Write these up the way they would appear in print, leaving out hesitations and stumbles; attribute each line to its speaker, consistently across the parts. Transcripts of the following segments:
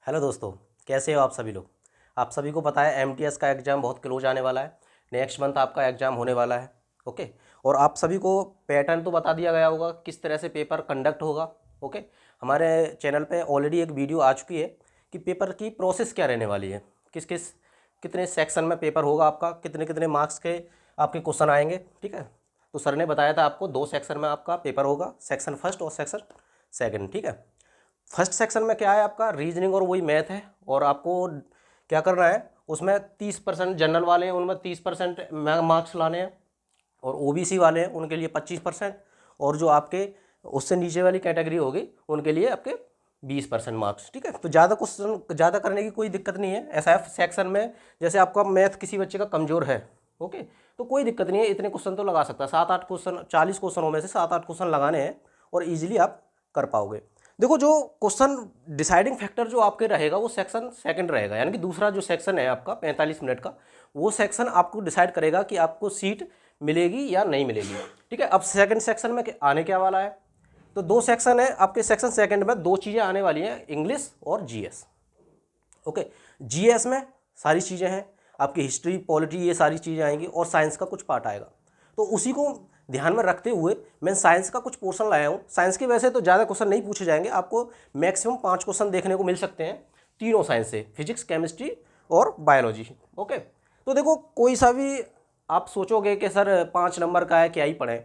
Speaker 1: Hello दोस्तों, कैसे हो आप सभी लोग। आप सभी को पता है एमटीएस का एग्ज़ाम बहुत क्लोज आने वाला है। नेक्स्ट मंथ आपका एग्ज़ाम होने वाला है। ओके। और आप सभी को पैटर्न तो बता दिया गया होगा किस तरह से पेपर कंडक्ट होगा। ओके। हमारे चैनल पे ऑलरेडी एक वीडियो आ चुकी है कि पेपर की प्रोसेस क्या रहने वाली है, किस किस कितने सेक्शन में पेपर होगा आपका, कितने कितने मार्क्स के आपके क्वेश्चन आएंगे। ठीक है। तो सर ने बताया था आपको 2 सेक्शन में आपका पेपर होगा, सेक्शन फर्स्ट और सेक्शन सेकंड। ठीक है। फर्स्ट सेक्शन में क्या है, आपका रीजनिंग और वही मैथ है। और आपको क्या करना है, उसमें 30% जनरल वाले हैं, उनमें 30% मार्क्स लाने हैं। और ओबीसी वाले हैं उनके लिए 25%। और जो आपके उससे नीचे वाली कैटेगरी होगी उनके लिए आपके 20% मार्क्स। ठीक है। तो ज़्यादा क्वेश्चन ज़्यादा करने की कोई दिक्कत नहीं है। एसएफ सेक्शन में जैसे आपका मैथ किसी बच्चे का कमज़ोर है, ओके, तो कोई दिक्कत नहीं है, इतने क्वेश्चन तो लगा सकता है। 7-8 क्वेश्चन, 40 क्वेश्चनों में से 7-8 क्वेश्चन लगाने हैं और ईजिली आप कर पाओगे। देखो, जो क्वेश्चन डिसाइडिंग फैक्टर जो आपके रहेगा वो सेक्शन सेकंड रहेगा, यानी कि दूसरा जो सेक्शन है आपका 45 मिनट का, वो सेक्शन आपको डिसाइड करेगा कि आपको सीट मिलेगी या नहीं मिलेगी। ठीक है। अब सेकंड सेक्शन में आने क्या वाला है, तो 2 सेक्शन है आपके। सेक्शन सेकंड में 2 चीज़ें आने वाली हैं, इंग्लिश और जीएस। ओके। जीएस में सारी चीज़ें हैं आपकी, हिस्ट्री, पॉलिटी, ये सारी चीज़ें आएंगी और साइंस का कुछ पार्ट आएगा। तो उसी को ध्यान में रखते हुए मैं साइंस का कुछ पोर्शन लाया हूँ। साइंस के वैसे तो ज़्यादा क्वेश्चन नहीं पूछे जाएंगे, आपको मैक्सिमम 5 क्वेश्चन देखने को मिल सकते हैं तीनों साइंस से, फिजिक्स, केमिस्ट्री और बायोलॉजी। ओके। तो देखो, कोई सा भी आप सोचोगे कि सर 5 नंबर का है, क्या ही पढ़ें,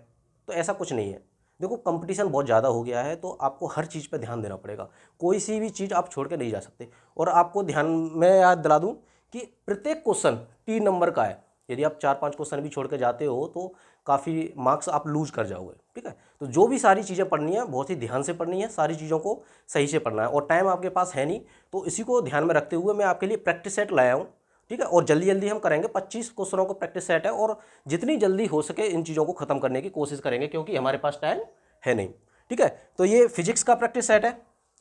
Speaker 1: तो ऐसा कुछ नहीं है। देखो, कंपटीशन बहुत ज़्यादा हो गया है, तो आपको हर चीज़ पे ध्यान देना पड़ेगा, कोई सी भी चीज़ आप छोड़ के नहीं जा सकते। और आपको ध्यान में याद दिला दूं कि प्रत्येक क्वेश्चन 3 नंबर का है। यदि आप 4-5 क्वेश्चन भी छोड़ के जाते हो तो काफ़ी मार्क्स आप लूज कर जाओगे। ठीक है। तो जो भी सारी चीज़ें पढ़नी है बहुत ही ध्यान से पढ़नी है, सारी चीज़ों को सही से पढ़ना है। और टाइम आपके पास है नहीं, तो इसी को ध्यान में रखते हुए मैं आपके लिए प्रैक्टिस सेट लाया हूँ। ठीक है। और जल्दी जल्दी हम करेंगे, 25 क्वेश्चनों को प्रैक्टिस सेट है, और जितनी जल्दी हो सके इन चीज़ों को ख़त्म करने की कोशिश करेंगे, क्योंकि हमारे पास टाइम है नहीं। ठीक है। तो ये फिजिक्स का प्रैक्टिस सेट है।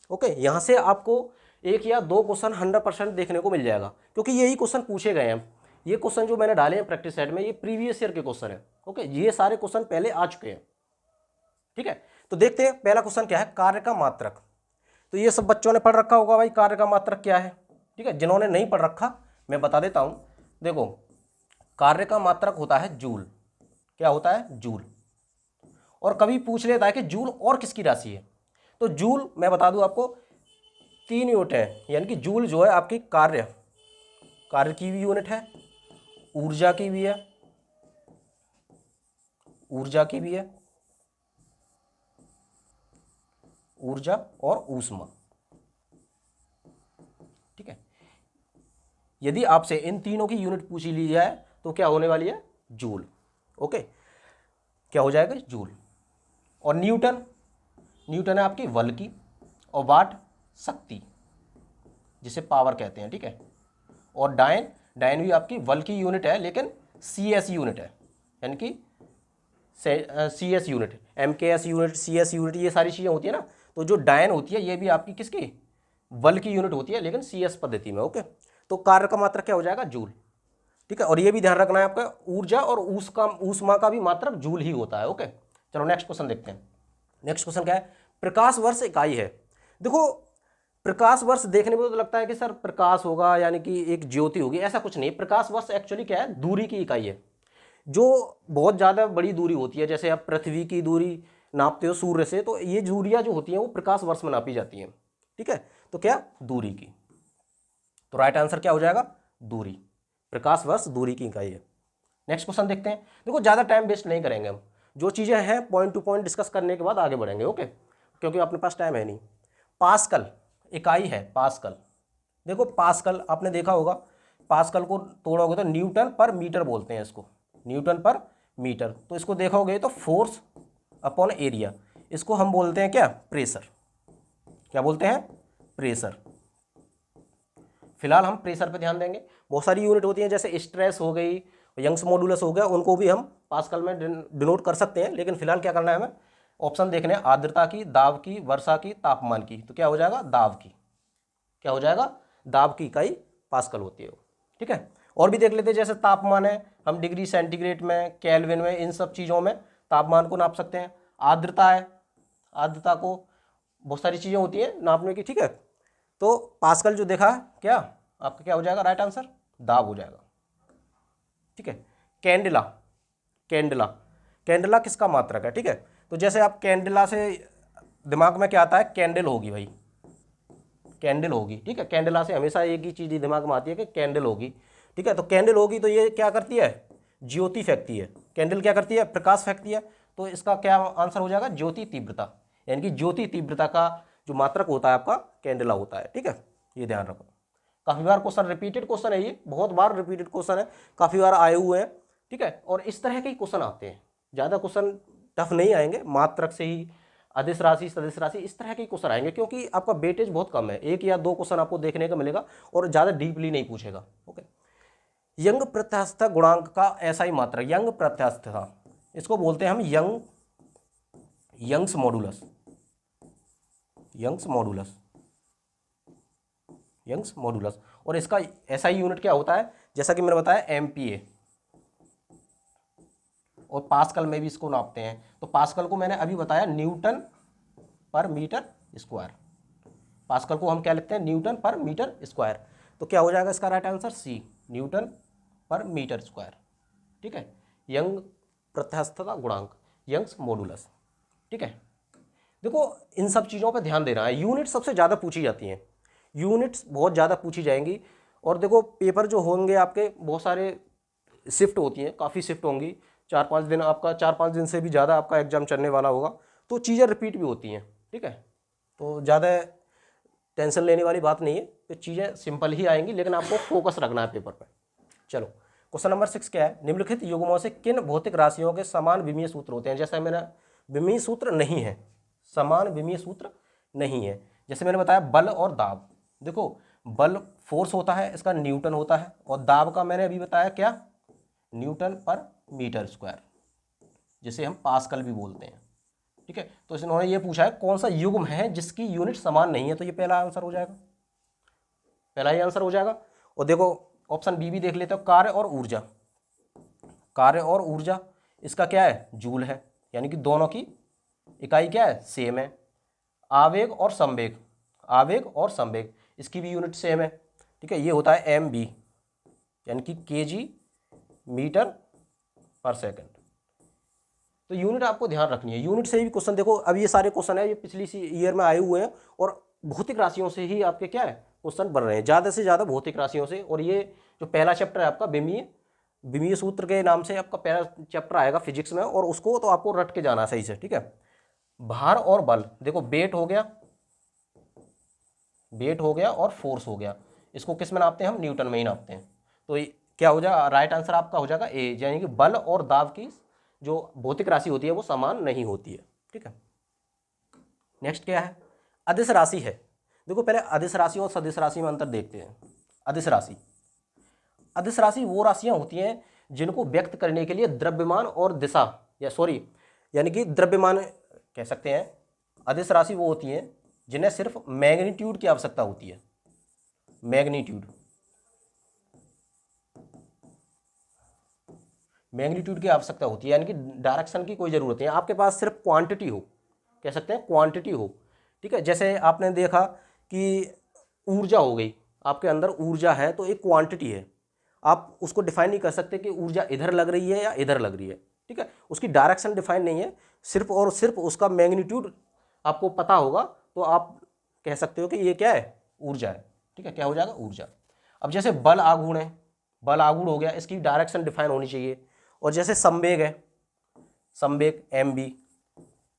Speaker 1: ओके। यहाँ से आपको 1 या 2 क्वेश्चन 100% देखने को मिल जाएगा, क्योंकि यही क्वेश्चन पूछे गए हैं। ये क्वेश्चन जो मैंने डाले हैं प्रैक्टिस सेट में, ये प्रीवियस ईयर के क्वेश्चन है। ओके। ये सारे क्वेश्चन पहले आ चुके हैं। ठीक है। तो देखते हैं पहला क्वेश्चन क्या है, कार्य का मात्रक। तो ये सब बच्चों ने पढ़ रखा होगा भाई, कार्य का मात्रक क्या है। ठीक है। जिन्होंने नहीं पढ़ रखा मैं बता देता हूं। देखो, कार्य का मात्रक होता है जूल। क्या होता है? जूल। और कभी पूछ लेता है कि जूल और किसकी राशि है, तो जूल मैं बता दूं आपको 3 यूनिट है। यानी कि जूल जो है आपकी कार्य कार्य की भी यूनिट है, ऊर्जा की भी है, ऊर्जा की भी है, ऊर्जा और ऊष्मा। ठीक है। यदि आपसे इन तीनों की यूनिट पूछ ली जाए तो क्या होने वाली है? जूल। ओके। क्या हो जाएगा? जूल। और न्यूटन, न्यूटन है आपकी बल की, और वाट शक्ति, जिसे पावर कहते हैं। ठीक है। और डायन, डायन भी आपकी बल की यूनिट है, लेकिन सीएस यूनिट है, यानी कि CS unit, MKS unit, CS unit, ये सारी चीज़ें होती है ना। तो जो डायन होती है ये भी आपकी किसकी? बल की यूनिट होती है, लेकिन सीएस पद्धति में। ओके। तो कार्य का मात्रक क्या हो जाएगा? जूल। ठीक है। और ये भी ध्यान रखना है आपका, ऊर्जा और ऊष्मा का भी मात्रक जूल ही होता है। ओके। चलो नेक्स्ट क्वेश्चन देखते हैं। नेक्स्ट क्वेश्चन क्या है? प्रकाश वर्ष इकाई है। देखो, प्रकाश वर्ष देखने में तो लगता है कि सर प्रकाश होगा यानी कि एक ज्योति होगी, ऐसा कुछ नहीं। प्रकाश वर्ष एक्चुअली क्या है? दूरी की इकाई है। जो बहुत ज़्यादा बड़ी दूरी होती है, जैसे आप पृथ्वी की दूरी नापते हो सूर्य से, तो ये दूरियां जो होती हैं वो प्रकाश वर्ष में नापी जाती हैं। ठीक है। तो क्या? दूरी की। तो राइट आंसर क्या हो जाएगा? दूरी। प्रकाश वर्ष दूरी की इकाई है। नेक्स्ट क्वेश्चन देखते हैं। देखो, ज़्यादा टाइम वेस्ट नहीं करेंगे हम, जो चीज़ें हैं पॉइंट टू पॉइंट डिस्कस करने के बाद आगे बढ़ेंगे। ओके। क्योंकि अपने पास टाइम है नहीं। पास्कल इकाई है, पास्कल। देखो, पास्कल आपने देखा होगा, पास्कल को तोड़ोगे तो न्यूटन पर मीटर बोलते हैं इसको, न्यूटन पर मीटर। तो इसको देखोगे तो फोर्स अपॉन एरिया, इसको हम बोलते हैं क्या? प्रेशर। क्या बोलते हैं? प्रेशर। फिलहाल हम प्रेशर पे ध्यान देंगे। बहुत सारी यूनिट होती हैं, जैसे स्ट्रेस हो गई, यंग्स मॉडुलस हो गया, उनको भी हम पास्कल में डिनोट कर सकते हैं। लेकिन फिलहाल क्या करना है हमें? ऑप्शन देखने हैं, आर्द्रता की, दाब की, वर्षा की, तापमान की। तो क्या हो जाएगा? दाब की। क्या हो जाएगा? दाब की इकाई पास्कल होती है। ठीक है। और भी देख लेते हैं, जैसे तापमान है, हम डिग्री सेंटीग्रेड में, केल्विन में, इन सब चीज़ों में तापमान को नाप सकते हैं। आर्द्रता है, आर्द्रता को बहुत सारी चीज़ें होती हैं नापने की। ठीक है। तो पास्कल जो देखा क्या आपका क्या हो जाएगा राइट आंसर, दाब हो जाएगा। ठीक है, कैंडिला, कैंडिला, कैंडिला किसका मात्रक है? ठीक है, तो जैसे आप कैंडिला से दिमाग में क्या आता है, कैंडल होगी भाई, कैंडल होगी। ठीक है, कैंडिला से हमेशा एक ही चीज़ दिमाग में आती है कि कैंडल होगी। ठीक है, तो कैंडल होगी तो ये क्या करती है, ज्योति फेंकती है। कैंडल क्या करती है, प्रकाश फेंकती है। तो इसका क्या आंसर हो जाएगा, ज्योति तीव्रता, यानी कि ज्योति तीव्रता का जो मात्रक होता है आपका कैंडिला होता है। ठीक है, ये ध्यान रखो। काफ़ी बार क्वेश्चन रिपीटेड क्वेश्चन है, ये बहुत बार रिपीटेड क्वेश्चन है, काफ़ी बार आए हुए हैं। ठीक है, और इस तरह के क्वेश्चन आते हैं, ज़्यादा क्वेश्चन टफ नहीं आएंगे, मात्रक से ही अदिश राशि सदिश राशि इस तरह के क्वेश्चन आएंगे, क्योंकि आपका वेटेज बहुत कम है, एक या दो क्वेश्चन आपको देखने को मिलेगा और ज़्यादा डीपली नहीं पूछेगा। ओके, यंग प्रत्यास्थता गुणांक का ऐसा ही मात्रक, यंग प्रत्यास्थता, इसको बोलते हैं हम Young's modulus, Young's modulus, Young's modulus. और इसका ऐसा ही यूनिट क्या होता है, जैसा कि मैंने बताया एमपीए, और पास्कल में भी इसको नापते हैं। तो पास्कल को मैंने अभी बताया न्यूटन पर मीटर स्क्वायर, पास्कल को हम क्या लिखते हैं, न्यूटन पर मीटर स्क्वायर। तो क्या हो जाएगा इसका राइट आंसर, सी, न्यूटन पर मीटर स्क्वायर। ठीक है, यंग प्रत्यास्थता गुणांक, यंग्स मॉडुलस। ठीक है, देखो इन सब चीज़ों पे ध्यान देना है, यूनिट सबसे ज़्यादा पूछी जाती हैं, यूनिट्स बहुत ज़्यादा पूछी जाएंगी। और देखो पेपर जो होंगे आपके बहुत सारे शिफ्ट होती हैं, काफ़ी शिफ्ट होंगी, 4-5 दिन आपका, 4-5 दिन से भी ज़्यादा आपका एग्जाम चलने वाला होगा, तो चीज़ें रिपीट भी होती हैं। ठीक है, तो ज़्यादा टेंशन लेने वाली बात नहीं है, तो चीज़ें सिंपल ही आएंगी, लेकिन आपको फोकस रखना है पेपर पर। चलो क्वेश्चन नंबर 6 क्या है, निम्नलिखित युग्मों से किन भौतिक राशियों के समान विमीय सूत्र होते हैं? जैसा मैंने, विमीय सूत्र नहीं है, समान विमीय सूत्र नहीं है। जैसे मैंने बताया बल और दाब, देखो बल फोर्स होता है, इसका न्यूटन होता है, और दाब का मैंने अभी बताया क्या, न्यूटन पर मीटर स्क्वायर, जिसे हम पास्कल भी बोलते हैं। ठीक है, तो इन्होंने ये पूछा है कौन सा युग्म है जिसकी यूनिट समान नहीं है, तो ये पहला आंसर हो जाएगा, पहला ही आंसर हो जाएगा। और देखो ऑप्शन बी भी देख लेते हो, कार्य और ऊर्जा, कार्य और ऊर्जा इसका क्या है, जूल है, यानी कि दोनों की इकाई क्या है, सेम है। आवेग और संवेग, आवेग और संवेग इसकी भी यूनिट सेम है। ठीक है, ये होता है एम बी, यानी कि केजी मीटर पर सेकंड। तो यूनिट आपको ध्यान रखनी है, यूनिट से ही क्वेश्चन, देखो अब ये सारे क्वेश्चन है ये पिछली ईयर में आए हुए हैं, और भौतिक राशियों से ही आपके क्या है क्वेश्चन बन रहे हैं, ज़्यादा से ज़्यादा भौतिक राशियों से। और ये जो पहला चैप्टर है आपका विमीय, विमीय सूत्र के नाम से आपका पहला चैप्टर आएगा फिजिक्स में, और उसको तो आपको रट के जाना सही से। ठीक है, भार और बल, देखो वेट हो गया, वेट हो गया और फोर्स हो गया, इसको किस में नापते हैं हम, न्यूटन में ही नापते हैं। तो क्या हो जाएगा राइट आंसर आपका हो जाएगा ए, यानी कि बल और दाब की जो भौतिक राशि होती है वो समान नहीं होती है। ठीक है, नेक्स्ट क्या है, अदिश राशि है। देखो पहले अदिश राशि और सदिश राशि में अंतर देखते हैं। अदिश राशि, अदिश राशि वो राशियां होती हैं जिनको व्यक्त करने के लिए द्रव्यमान और दिशा, या सॉरी यानी कि द्रव्यमान कह सकते हैं। अदिश राशि वो होती हैं जिन्हें सिर्फ मैग्नीट्यूड की आवश्यकता होती है, मैग्नीट्यूड, मैग्नीट्यूड की आवश्यकता होती है, यानी कि डायरेक्शन की कोई ज़रूरत नहीं है, आपके पास सिर्फ क्वांटिटी हो, कह सकते हैं क्वांटिटी हो। ठीक है, जैसे आपने देखा कि ऊर्जा हो गई, आपके अंदर ऊर्जा है तो एक क्वांटिटी है, आप उसको डिफाइन नहीं कर सकते कि ऊर्जा इधर लग रही है या इधर लग रही है। ठीक है, उसकी डायरेक्शन डिफाइन नहीं है, सिर्फ और सिर्फ उसका मैग्नीट्यूड आपको पता होगा तो आप कह सकते हो कि ये क्या है, ऊर्जा है। ठीक है, क्या हो जाएगा, ऊर्जा। अब जैसे बल आघूर्ण है, बल आघूर्ण हो गया, इसकी डायरेक्शन डिफाइन होनी चाहिए। और जैसे संवेग है, संवेग एम बी,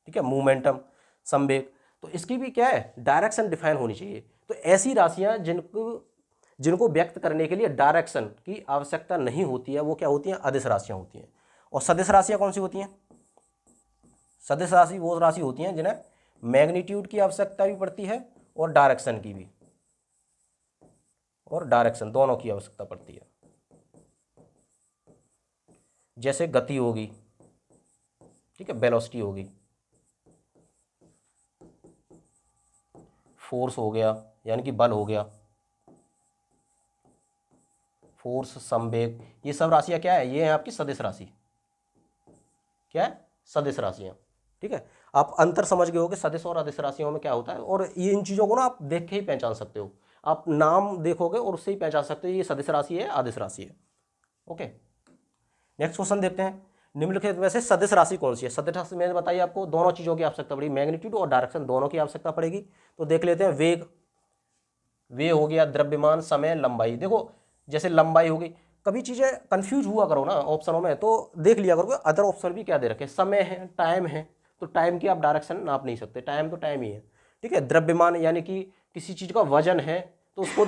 Speaker 1: ठीक है, मोमेंटम, संवेग, तो इसकी भी क्या है, डायरेक्शन डिफाइन होनी चाहिए। तो ऐसी राशियां जिनको व्यक्त करने के लिए डायरेक्शन की आवश्यकता नहीं होती है वो क्या होती हैं, अदिश राशियां होती हैं। और सदिश राशियां कौन सी होती हैं, सदिश राशि वो राशि होती हैं जिन्हें मैग्नीट्यूड की आवश्यकता भी पड़ती है और डायरेक्शन की भी, और डायरेक्शन दोनों की आवश्यकता पड़ती है। जैसे गति होगी, ठीक है, वेलोसिटी होगी, फोर्स हो गया यानी कि बल हो गया, फोर्स, संवेग, ये सब राशियां क्या है, ये है आपकी सदिश राशि, क्या है, सदिश राशियां। ठीक है, आप अंतर समझ गए हो कि सदिश और अदिश राशियों में क्या होता है, और ये इन चीज़ों को ना आप देख के ही पहचान सकते हो, आप नाम देखोगे और उससे ही पहचान सकते हो ये सदिश राशि है अदिश राशि है। ओके, नेक्स्ट क्वेश्चन देखते हैं। निम्नलिखित में से सदिश राशि कौन सी है? सदिश राशि मैंने बताई आपको दोनों चीज़ों की आवश्यकता पड़ेगी, मैग्नीट्यूड और डायरेक्शन दोनों की आवश्यकता पड़ेगी। तो देख लेते हैं। वेग, वे हो गया, द्रव्यमान, समय, लंबाई। देखो जैसे लंबाई हो गई, कभी चीज़ें कंफ्यूज हुआ करो ना ऑप्शनों में, तो देख लिया करो अदर ऑप्शन भी क्या दे रखे, समय है, टाइम है, तो टाइम की आप डायरेक्शन नाप नहीं सकते, टाइम तो टाइम ही है, ठीक है। द्रव्यमान यानी कि किसी चीज़ का वजन है, तो उसको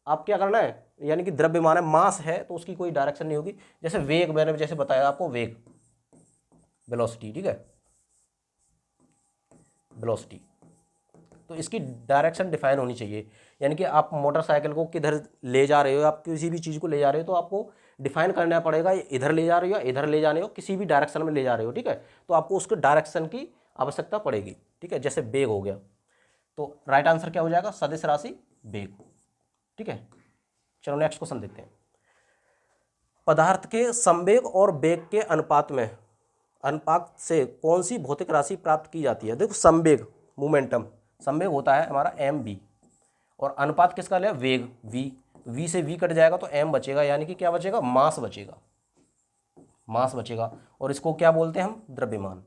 Speaker 1: आप क्या करना है, यानी कि द्रव्यमान है, मास है, तो उसकी कोई डायरेक्शन नहीं होगी। जैसे वेग, मैंने जैसे बताया आपको वेग, वेलोसिटी, ठीक है, वेलोसिटी, तो इसकी डायरेक्शन डिफाइन होनी चाहिए। यानी कि आप मोटरसाइकिल को किधर ले जा रहे हो, आप किसी भी चीज़ को ले जा रहे हो, तो आपको डिफाइन करना पड़ेगा, इधर ले जा रहे हो, इधर ले जाने हो, किसी भी डायरेक्शन में ले जा रहे हो, ठीक है, तो आपको उसके डायरेक्शन की आवश्यकता पड़ेगी, ठीक है। जैसे बेग हो गया, तो राइट आंसर क्या हो जाएगा, सदिश राशि बेग, ठीक है। चलो नेक्स्ट क्वेश्चन देखते हैं। पदार्थ के संवेग और वेग के अनुपात से कौन सी भौतिक राशि प्राप्त की जाती है? देखो संवेग, मोमेंटम, संवेग होता है हमारा एम बी, और अनुपात किसका ले, वेग वी, वी से वी कट जाएगा तो एम बचेगा, यानी कि क्या बचेगा, मास बचेगा, मास बचेगा। और इसको क्या बोलते हैं हम, द्रव्यमान,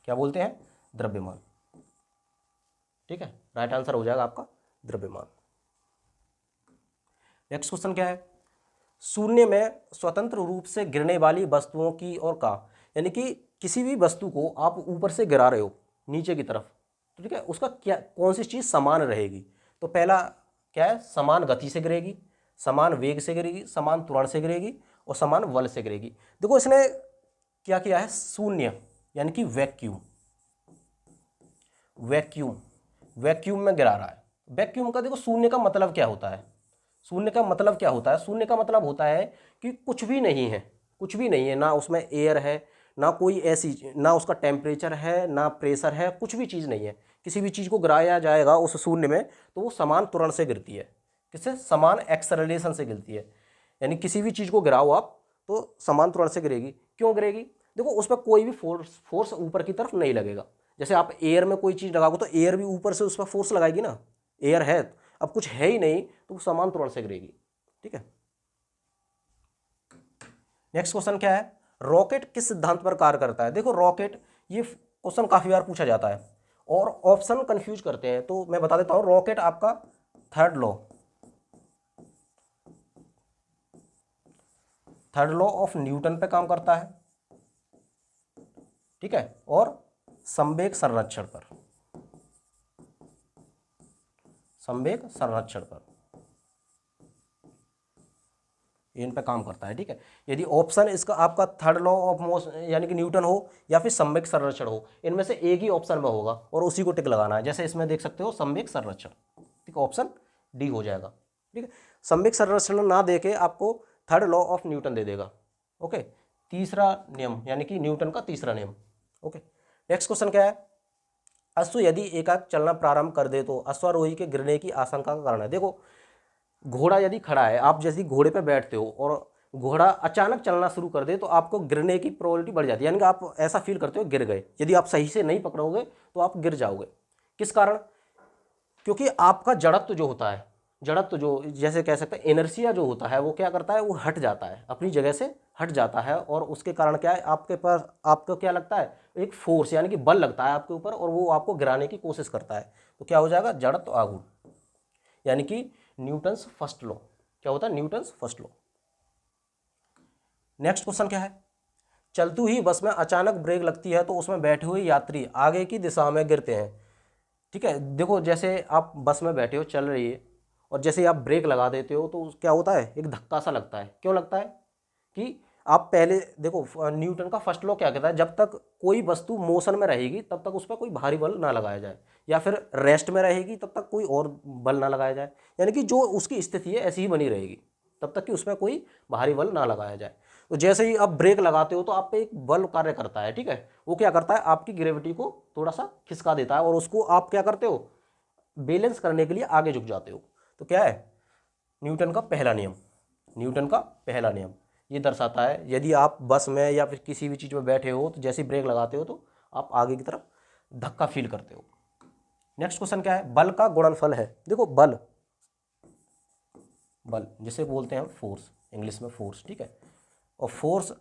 Speaker 1: क्या बोलते हैं, द्रव्यमान, ठीक है। राइट आंसर हो जाएगा आपका द्रव्यमान। नेक्स्ट क्वेश्चन क्या है, शून्य में स्वतंत्र रूप से गिरने वाली वस्तुओं की और का, यानी कि किसी भी वस्तु को आप ऊपर से गिरा रहे हो नीचे की तरफ, तो ठीक है, उसका क्या, कौन सी चीज़ समान रहेगी? तो पहला क्या है, समान गति से गिरेगी, समान वेग से गिरेगी, समान त्वरण से गिरेगी, और समान बल से गिरेगी। देखो इसने क्या किया है, शून्य यानी कि वैक्यूम, वैक्यूम, वैक्यूम में गिरा रहा है। वैक्यूम का देखो शून्य का मतलब क्या होता है, शून्य का मतलब क्या होता है, शून्य का मतलब होता है कि कुछ भी नहीं है, कुछ भी नहीं है, ना उसमें एयर है, ना कोई ऐसी, ना उसका टेम्परेचर है, ना प्रेशर है, कुछ भी चीज़ नहीं है। किसी भी चीज़ को गिराया जाएगा उस शून्य में, तो वो समान त्वरण से गिरती है, किससे, समान एक्सेलरेशन से गिरती है। यानी किसी भी चीज़ को गिराओ आप तो समान त्वरण से गिरेगी। क्यों गिरेगी, देखो उस पर कोई भी फोर्स ऊपर की तरफ नहीं लगेगा। जैसे आप एयर में कोई चीज़ लगाओगे तो एयर भी ऊपर से उस पर फोर्स लगाएगी ना, एयर है, अब कुछ है ही नहीं, तो वो समान त्वरण से गिरेगी, ठीक है। नेक्स्ट क्वेश्चन क्या है, रॉकेट किस सिद्धांत पर कार्य करता है? देखो रॉकेट, ये क्वेश्चन काफी बार पूछा जाता है और ऑप्शन कंफ्यूज करते हैं, तो मैं बता देता हूं, रॉकेट आपका थर्ड लॉ ऑफ न्यूटन पे काम करता है, ठीक है, और संवेग संरक्षण पर, संवेग संरक्षण पर इन पे काम करता है, ठीक है। यदि ऑप्शन इसका आपका थर्ड लॉ ऑफ मोशन यानी कि न्यूटन हो या फिर संवेग संरक्षण हो, इनमें से एक ही ऑप्शन में होगा और उसी को टिक लगाना है। जैसे इसमें देख सकते हो संवेग संरक्षण, ठीक है, ऑप्शन डी हो जाएगा, ठीक है। संवेग संरक्षण ना देके आपको थर्ड लॉ ऑफ न्यूटन दे देगा, ओके। तीसरा नियम यानी कि न्यूटन का तीसरा नियम, ओके। नेक्स्ट क्वेश्चन क्या है, अश्व यदि एकाएक चलना प्रारंभ कर दे तो अश्वारोही के गिरने की आशंका का कारण है। देखो घोड़ा यदि खड़ा है, आप जैसे घोड़े पे बैठते हो और घोड़ा अचानक चलना शुरू कर दे तो आपको गिरने की प्रोबेबिलिटी बढ़ जाती है, यानी कि आप ऐसा फील करते हो गिर गए। यदि आप सही से नहीं पकड़ोगे तो आप गिर जाओगे। किस कारण, क्योंकि आपका जड़त्व जो होता है, जड़त्व जो जैसे कह सकते हैं इनर्शिया जो होता है, वो क्या करता है, वो हट जाता है, अपनी जगह से हट जाता है, और उसके कारण क्या है, आपके पास आपको क्या लगता है, एक फोर्स यानी कि बल लगता है आपके ऊपर और वो आपको गिराने की कोशिश करता है। तो क्या हो जाएगा, जड़त्व आघूर्ण, यानी कि न्यूटन्स फर्स्ट लॉ। क्या होता है, Newton's first law. Next question क्या है, चलती हुई बस में अचानक ब्रेक लगती है तो उसमें बैठे हुए यात्री आगे की दिशा में गिरते हैं, ठीक है। देखो जैसे आप बस में बैठे हो, चल रही है, और जैसे आप ब्रेक लगा देते हो तो क्या होता है, एक धक्का सा लगता है। क्यों लगता है कि आप पहले देखो, न्यूटन का फर्स्ट लॉ क्या कहता है, जब तक कोई वस्तु मोशन में रहेगी तब तक उस पर कोई भारी बल ना लगाया जाए, या फिर रेस्ट में रहेगी तब तक कोई और बल ना लगाया जाए, यानी कि जो उसकी स्थिति है ऐसी ही बनी रहेगी तब तक कि उसमें कोई भारी बल ना लगाया जाए। तो जैसे ही आप ब्रेक लगाते हो तो आप पे एक बल कार्य करता है, ठीक है, वो क्या करता है, आपकी ग्रेविटी को थोड़ा सा खिसका देता है और उसको आप क्या करते हो, बैलेंस करने के लिए आगे झुक जाते हो। तो क्या है, न्यूटन का पहला नियम, न्यूटन का पहला नियम ये दर्शाता है, यदि आप बस में या फिर किसी भी चीज़ में बैठे हो तो जैसे ही ब्रेक लगाते हो तो आप आगे की तरफ धक्का फील करते हो। नेक्स्ट क्वेश्चन क्या है, बल का गुणनफल है। देखो बल जिसे बोलते हैं फोर्स, इंग्लिश में फोर्स, ठीक है। और force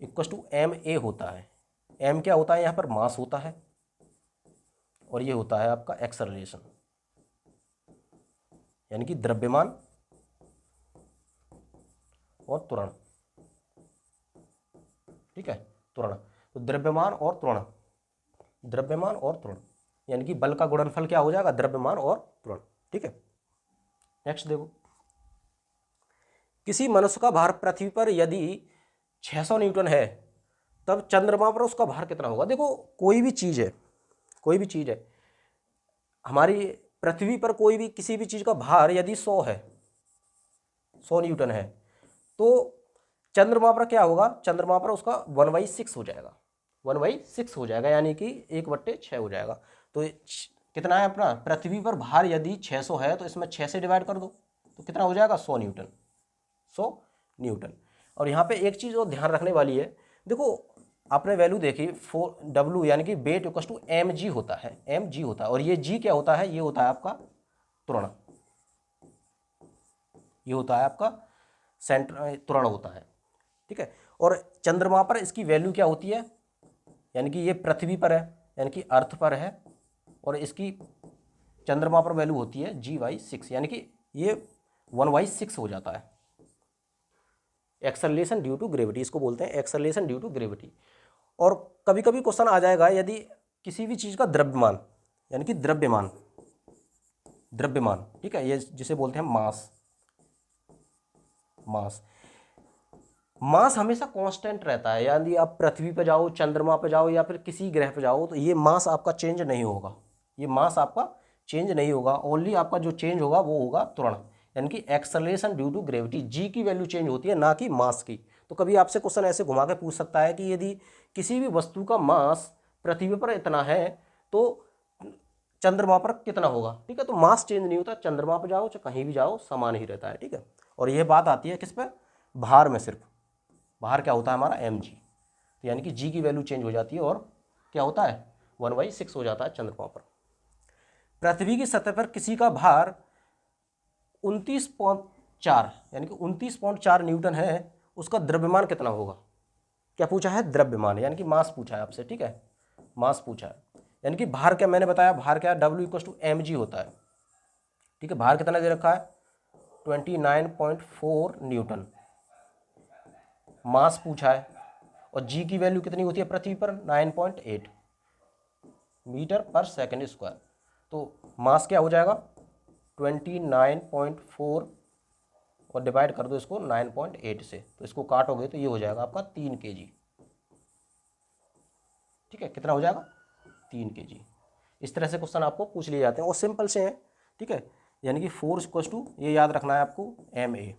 Speaker 1: equal to M A होता है। एम क्या होता है, यहाँ पर मास होता है, और ये होता है आपका एक्सेलरेशन, यानी कि द्रव्यमान और त्वरण, ठीक है, त्वरण। तो द्रव्यमान और त्वरण, यानी कि बल का गुणनफल क्या हो जाएगा, द्रव्यमान और त्वरण, ठीक है। नेक्स्ट देखो, किसी मनुष्य का भार पृथ्वी पर यदि 600 न्यूटन है, तब चंद्रमा पर उसका भार कितना होगा। देखो कोई भी चीज़ है हमारी पृथ्वी पर, कोई भी किसी भी चीज़ का भार यदि 100 है, 100 न्यूटन है, तो चंद्रमा पर क्या होगा, चंद्रमा पर उसका 1/6 हो जाएगा, 1/6 हो जाएगा, यानी कि 1/6 हो जाएगा। तो कितना है अपना, पृथ्वी पर भार यदि 600 है तो इसमें 6 से डिवाइड कर दो, तो कितना हो जाएगा, 100 न्यूटन, 100 न्यूटन। और यहाँ पे एक चीज़ और ध्यान रखने वाली है, देखो आपने वैल्यू देखी, W यानी कि वेट इक्वल टू mg होता है, mg होता है, और ये g क्या होता है, ये होता है आपका त्वरण, ये होता है आपका सेंटर त्वरण होता है, ठीक है। और चंद्रमा पर इसकी वैल्यू क्या होती है, यानी कि ये पृथ्वी पर है, यानी कि अर्थ पर है, और इसकी चंद्रमा पर वैल्यू होती है G/6, यानी कि ये 1/6 हो जाता है। एक्सेलरेशन ड्यू टू ग्रेविटी, इसको बोलते हैं एक्सेलरेशन ड्यू टू ग्रेविटी। और कभी कभी क्वेश्चन आ जाएगा, यदि किसी भी चीज़ का द्रव्यमान, यानी कि द्रव्यमान, ठीक है, ये जिसे बोलते हैं मास हमेशा कांस्टेंट रहता है, यानी आप पृथ्वी पे जाओ, चंद्रमा पे जाओ, या फिर किसी ग्रह पे जाओ, तो ये मास आपका चेंज नहीं होगा, ओनली आपका जो चेंज होगा वो होगा त्वरण, यानी कि एक्सेलरेशन ड्यू टू ग्रेविटी। जी की वैल्यू चेंज होती है, ना कि मास की। तो कभी आपसे क्वेश्चन ऐसे घुमा के पूछ सकता है कि यदि किसी भी वस्तु का मास पृथ्वी पर इतना है तो चंद्रमा पर कितना होगा, ठीक है। तो मास चेंज नहीं होता, चंद्रमा पर जाओ चाहे कहीं भी जाओ समान ही रहता है, ठीक है। और यह बात आती है किस पे, भार में। सिर्फ भार क्या होता है हमारा mg, तो यानी कि g की वैल्यू चेंज हो जाती है, और क्या होता है 1/6 हो जाता है चंद्रमा पर। पृथ्वी की सतह पर किसी का भार 29.4 यानी कि 29.4 न्यूटन है, उसका द्रव्यमान कितना होगा। क्या पूछा है, द्रव्यमान, यानी कि मास पूछा है आपसे, ठीक है, मास पूछा है। यानी कि भार क्या मैंने बताया, भार क्या W = mg होता है, ठीक है। भार कितना दे रखा है, 29.4 न्यूटन, मास पूछा है, और जी की वैल्यू कितनी होती है पृथ्वी पर, 9.8 मीटर पर सेकंड स्क्वायर। तो मास क्या हो जाएगा 29.4, और डिवाइड कर दो इसको 9.8 से, तो इसको काटोगे तो ये हो जाएगा आपका 3 kg, ठीक है। कितना हो जाएगा, 3 kg। इस तरह से क्वेश्चन आपको पूछ लिए जाते हैं, और सिंपल से हैं, ठीक है। यानी कि फोर्स इक्वल टू, ये याद रखना है आपको, ma,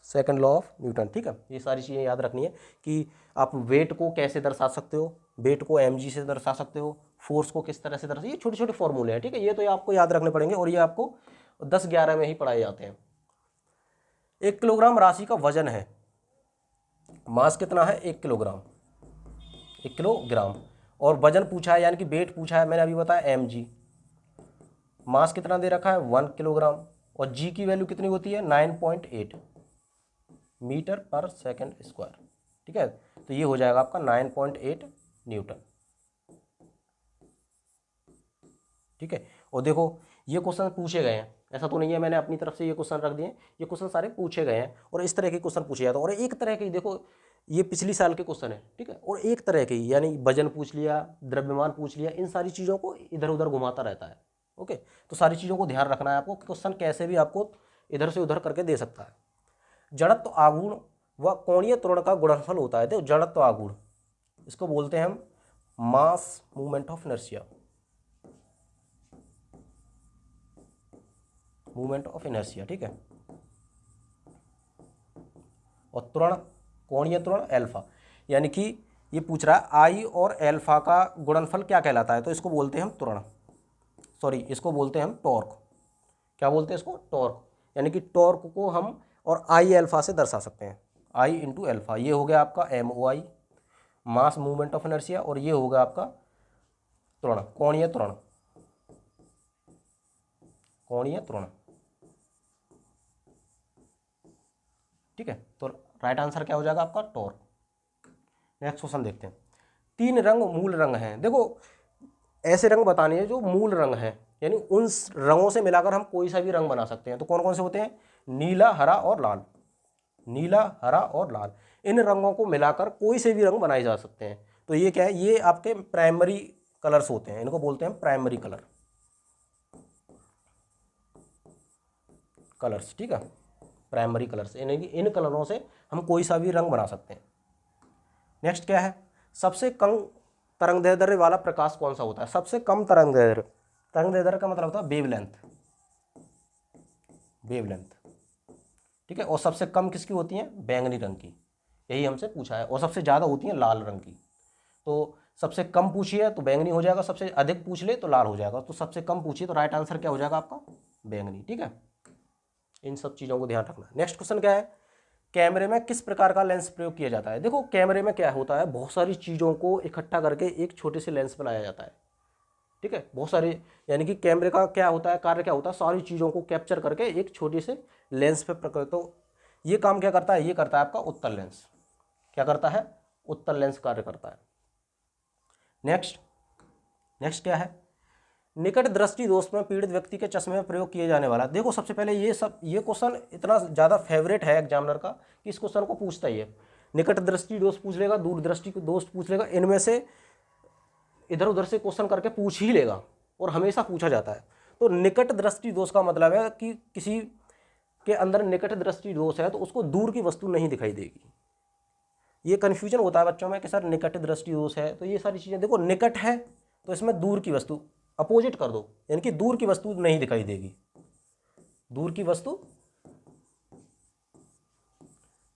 Speaker 1: second law of Newton, ठीक है। ये सारी चीज़ें याद रखनी है कि आप वेट को कैसे दर्शा सकते हो, वेट को mg से दर्शा सकते हो, फोर्स को किस तरह से दर्शा, ये छोटे छोटे फॉर्मूले हैं, ठीक है। ये तो आपको याद रखने पड़ेंगे, और ये आपको 10-11 में ही पढ़ाए जाते हैं। 1 किलोग्राम राशि का वजन है, मास कितना है 1 किलोग्राम, 1 किलोग्राम, और वजन पूछा है, यानी कि वेट पूछा है, मैंने अभी बताया mg, मास कितना दे रखा है 1 किलोग्राम, और g की वैल्यू कितनी होती है 9.8 मीटर पर सेकंड स्क्वायर, ठीक है। तो ये हो जाएगा आपका 9.8 न्यूटन, ठीक है। और देखो ये क्वेश्चन पूछे गए हैं, ऐसा तो नहीं है मैंने अपनी तरफ से ये क्वेश्चन रख दिए, ये क्वेश्चन सारे पूछे गए हैं, और इस तरह के क्वेश्चन पूछे जाते हैं। और एक तरह के, देखो ये पिछली साल के क्वेश्चन है, ठीक है, और एक तरह के यानी वजन पूछ लिया, द्रव्यमान पूछ लिया, इन सारी चीज़ों को इधर उधर घुमाता रहता है, ओके। तो सारी चीज़ों को ध्यान रखना है आपको, क्वेश्चन कैसे भी आपको इधर से उधर करके दे सकता है। जड़त्व आघूर्ण व कोणीय त्वरण का गुणनफल होता है। देखो जड़त्व आघूर्ण, इसको बोलते हैं हम मास मूवमेंट ऑफ इनर्शिया, ठीक है। और त्वरण, कोणीय त्वरण अल्फा, यानी कि ये पूछ रहा है आई और अल्फा का गुणनफल क्या कहलाता है, तो इसको बोलते हैं हम त्वरण, इसको बोलते हैं हम टॉर्क। क्या बोलते हैं इसको, टॉर्क, यानी कि टॉर्क को हम और आई अल्फा से दर्शा सकते हैं, आई इंटू अल्फा। ये हो गया आपका MOI, mass movement of inertia, और ये होगा आपका त्वरण, कोणीय त्वरण, कोणीय त्वरण। ठीक है, तो राइट आंसर क्या हो जाएगा आपका? टॉर्क। नेक्स्ट क्वेश्चन देखते हैं। 3 रंग मूल रंग हैं। देखो ऐसे रंग बताने हैं जो मूल रंग हैं, यानी उन रंगों से मिलाकर हम कोई सा भी रंग बना सकते हैं। तो कौन कौन से होते हैं? नीला, हरा और लाल। नीला, हरा और लाल, इन रंगों को मिलाकर कोई से भी रंग बनाए जा सकते हैं। तो ये क्या है? ये आपके प्राइमरी कलर्स होते हैं, इनको बोलते हैं प्राइमरी कलर, कलर्स। ठीक है, प्राइमरी कलर्स, यानी कि इन कलरों से हम कोई सा भी रंग बना सकते हैं। नेक्स्ट क्या है? सबसे कम तरंगदैर्ध्य वाला प्रकाश कौन सा होता है? सबसे कम तरंगदैर्ध्य, तरंगदैर्ध्य का मतलब होता है वेवलेंथ, वेवलेंथ। ठीक है, और सबसे कम किसकी होती है? बैंगनी रंग की, यही हमसे पूछा है। और सबसे ज़्यादा होती है लाल रंग की। तो सबसे कम पूछिए तो बैंगनी हो जाएगा, सबसे अधिक पूछ ले तो लाल हो जाएगा। तो सबसे कम पूछिए तो राइट आंसर क्या हो जाएगा आपका? बैंगनी। ठीक है, इन सब चीज़ों को ध्यान रखना। नेक्स्ट क्वेश्चन क्या है? कैमरे में किस प्रकार का लेंस प्रयोग किया जाता है? देखो कैमरे में क्या होता है, बहुत सारी चीज़ों को इकट्ठा करके एक छोटे से लेंस बनाया जाता है। ठीक है, बहुत सारे, यानी कि कैमरे का क्या होता है, कार्य क्या होता है, सारी चीज़ों को कैप्चर करके एक छोटे से लेंस पे प्रकट। तो ये काम क्या करता है? ये करता है आपका उत्तल लेंस। क्या करता है? उत्तल लेंस कार्य करता है। नेक्स्ट, नेक्स्ट क्या है? निकट दृष्टि दोष में पीड़ित व्यक्ति के चश्मे में प्रयोग किए जाने वाला। देखो सबसे पहले ये क्वेश्चन इतना ज़्यादा फेवरेट है एग्जामिनर का कि इस क्वेश्चन को पूछता ही है। निकट दृष्टि दोष पूछ लेगा, दूर दृष्टि दोष पूछ लेगा, इनमें से इधर उधर से क्वेश्चन करके पूछ ही लेगा, और हमेशा पूछा जाता है। तो निकट दृष्टि दोष का मतलब है कि किसी के अंदर निकट दृष्टि दोष है तो उसको दूर की वस्तु नहीं दिखाई देगी। ये कन्फ्यूजन होता है बच्चों में कि सर निकट दृष्टि दोष है, तो ये सारी चीज़ें देखो, निकट है तो इसमें दूर की वस्तु अपोजिट कर दो, यानी कि दूर की वस्तु नहीं दिखाई देगी, दूर की वस्तु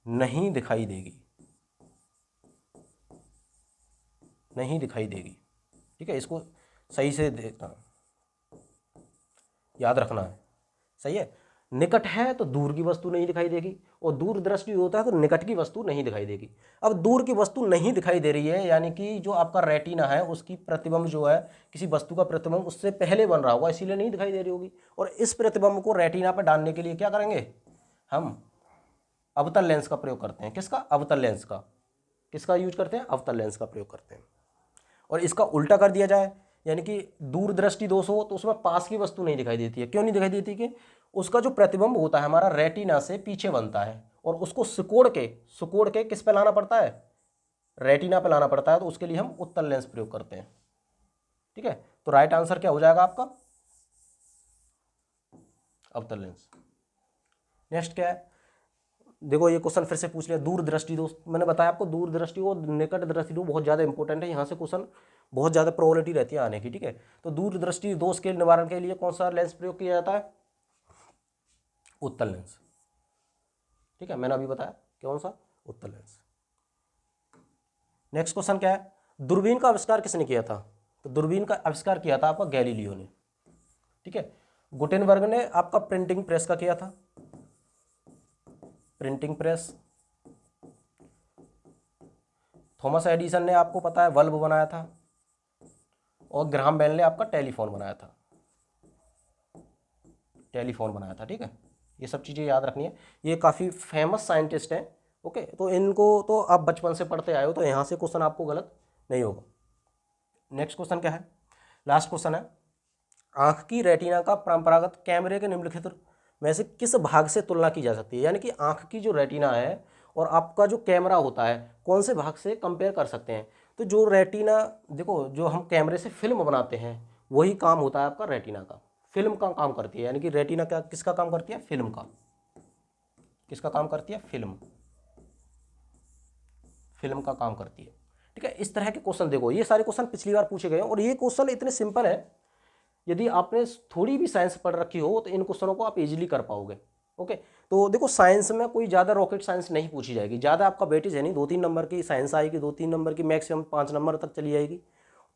Speaker 1: नहीं दिखाई देगी, नहीं दिखाई देगी। ठीक है, इसको सही से देखना, याद रखना है। सही है, निकट है तो दूर की वस्तु नहीं दिखाई देगी, और दूर दृष्टि होता है तो निकट की वस्तु नहीं दिखाई देगी। अब दूर की वस्तु नहीं दिखाई दे रही है, यानी कि जो आपका रेटिना है उसकी प्रतिबिंब जो है, किसी वस्तु का प्रतिबिंब उससे पहले बन रहा होगा, इसीलिए नहीं दिखाई दे रही होगी। और इस प्रतिबिंब को रेटिना पर डालने के लिए क्या करेंगे? हम अवतल लेंस का प्रयोग करते हैं। किसका? अवतल लेंस का। किसका यूज करते हैं? अवतल लेंस का प्रयोग करते हैं। और इसका उल्टा कर दिया जाए, यानी कि दूरदृष्टि दोष हो तो उसमें पास की वस्तु नहीं दिखाई देती है। क्यों नहीं दिखाई देती? कि उसका जो प्रतिबिंब होता है हमारा रेटिना से पीछे बनता है, और उसको सिकोड़ के किस पे लाना पड़ता है? रेटिना पे लाना पड़ता है। तो उसके लिए हम उत्तल लेंस प्रयोग करते हैं। ठीक है, तो राइट आंसर क्या हो जाएगा आपका? अवतल लेंस। नेक्स्ट क्या है? देखो ये क्वेश्चन फिर से पूछ लिया, दूरदृष्टि दोष। मैंने बताया आपको दूरदृष्टि और निकट दृष्टि दोष बहुत ज़्यादा इंपॉर्टेंट है, यहाँ से क्वेश्चन बहुत ज़्यादा प्रोबेबिलिटी रहती है आने की। ठीक है, तो दूरदृष्टि दोष के निवारण के लिए कौन सा लेंस प्रयोग किया जाता है? उत्तल लेंस। ठीक है, मैंने अभी बताया कौन सा? उत्तल लेंस। नेक्स्ट क्वेश्चन क्या है? दूरबीन का आविष्कार किसने किया था? तो दूरबीन का आविष्कार किया था आपका गैलीलियो ने। ठीक है, गुटेनबर्ग ने आपका प्रिंटिंग प्रेस का किया था, प्रिंटिंग प्रेस। थॉमस एडिसन ने आपको पता है बल्ब बनाया था, और ग्राहम बेल ने आपका टेलीफोन बनाया था, टेलीफोन बनाया था। ठीक है, ये सब चीज़ें याद रखनी है, ये काफ़ी फेमस साइंटिस्ट हैं। ओके, तो इनको तो आप बचपन से पढ़ते आए हो, तो यहाँ से क्वेश्चन आपको गलत नहीं होगा। नेक्स्ट क्वेश्चन क्या है? लास्ट क्वेश्चन है, आँख की रेटिना का परंपरागत कैमरे के निम्नलिखित में से किस भाग से तुलना की जा सकती है? यानी कि आँख की जो रेटिना है और आपका जो कैमरा होता है, कौन से भाग से कंपेयर कर सकते हैं? तो जो रेटिना, देखो जो हम कैमरे से फिल्म बनाते हैं वही काम होता है आपका रेटिना का, फिल्म का काम करती है। यानी कि रेटिना क्या किसका काम करती है? फिल्म का। किसका काम करती है? फिल्म, फिल्म का काम करती है। ठीक है, इस तरह के क्वेश्चन देखो, ये सारे क्वेश्चन पिछली बार पूछे गए हैं, और ये क्वेश्चन इतने सिंपल है, यदि आपने थोड़ी भी साइंस पढ़ रखी हो तो इन क्वेश्चनों को आप इजीली कर पाओगे। ओके, तो देखो साइंस में कोई ज़्यादा रॉकेट साइंस नहीं पूछी जाएगी, ज़्यादा आपका वेटेज है नहीं, 2-3 नंबर की साइंस आएगी, 2-3 नंबर की, मैक्सिमम 5 नंबर तक चली जाएगी।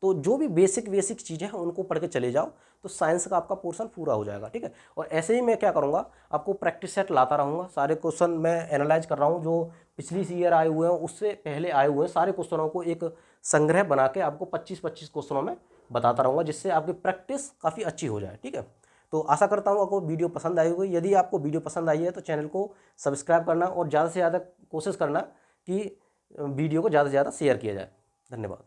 Speaker 1: तो जो भी बेसिक चीज़ें हैं उनको पढ़ के चले जाओ, तो साइंस का आपका पोर्शन पूरा हो जाएगा। ठीक है, और ऐसे ही मैं क्या करूँगा, आपको प्रैक्टिस सेट लाता रहूँगा, सारे क्वेश्चन मैं एनालाइज कर रहा हूँ, जो पिछली ईयर आए हुए हैं उससे पहले आए हुए हैं सारे क्वेश्चनों को एक संग्रह बना के आपको 25-25 क्वेश्चनों में बताता रहूँगा, जिससे आपकी प्रैक्टिस काफ़ी अच्छी हो जाए। ठीक है, तो आशा करता हूँ आपको वीडियो पसंद आई होगी। यदि आपको वीडियो पसंद आई है तो चैनल को सब्सक्राइब करना और ज़्यादा से ज़्यादा कोशिश करना कि वीडियो को ज़्यादा से ज़्यादा शेयर किया जाए। धन्यवाद।